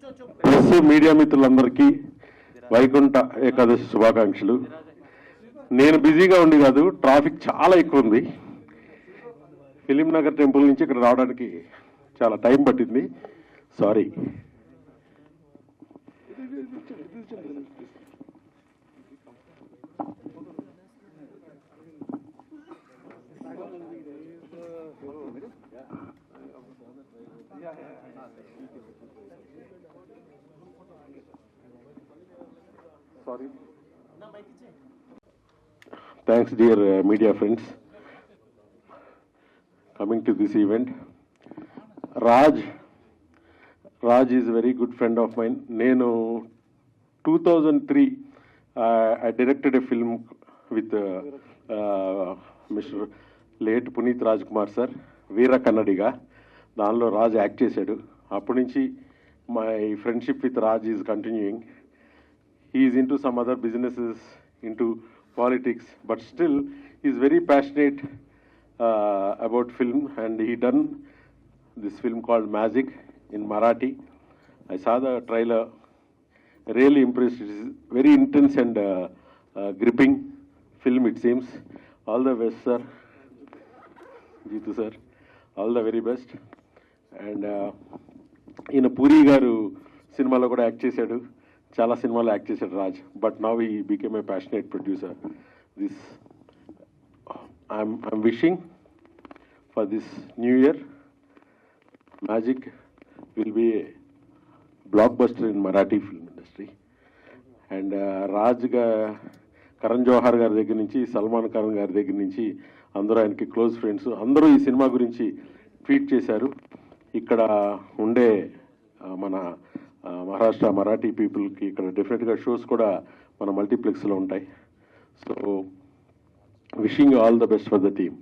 Press media మిత్రులందరికీ వైకుంఠ ఏకాదశి శుభాకాంక్షలు. నేను బిజీగా ఉండి కాదు, ట్రాఫిక్ చాలా ఎక్కువ ఉంది. ఫిలిం నగర్ టెంపుల్ నుంచి ఇక్కడ రావడానికి చాలా టైం పట్టింది, sorry. Sorry. Thanks, dear media friends, coming to this event. Raj is a very good friend of mine. Nenu 2003 I directed a film with Mr. late Puneeth Rajkumar sir, Veera Kannadiga. దానిలో Raj act చేశాడు. అప్పటి నుంచి my friendship with Raj is continuing. He is into some other businesses, into politics, but still he is very passionate about film, and he done this film called Magic in Marathi. I saw the trailer, really impressed. It is very intense and gripping film, it seems. All the best, sir. Jeetu sir, all the very best. And ఈయన పూరి గారు సినిమాలో కూడా act చేశాడు, చాలా సినిమాలో act చేశాడు Raj. But now he became a passionate producer. This I'm wishing for this new year magic will be blockbuster in Marathi film industry. And రాజ్గా కరణ్ జోహార్ గారి దగ్గర నుంచి సల్మాన్ ఖాన్ గారి దగ్గర నుంచి అందరూ ఆయనకి క్లోజ్ ఫ్రెండ్స్. అందరూ ఈ సినిమా గురించి ట్వీట్ చేశారు. ఇక్కడ ఉండే మన మహారాష్ట్ర మరాఠీ పీపుల్కి ఇక్కడ డెఫినెట్గా షోస్ కూడా మన మల్టీప్లెక్స్లో ఉంటాయి. So wishing all the best for the team.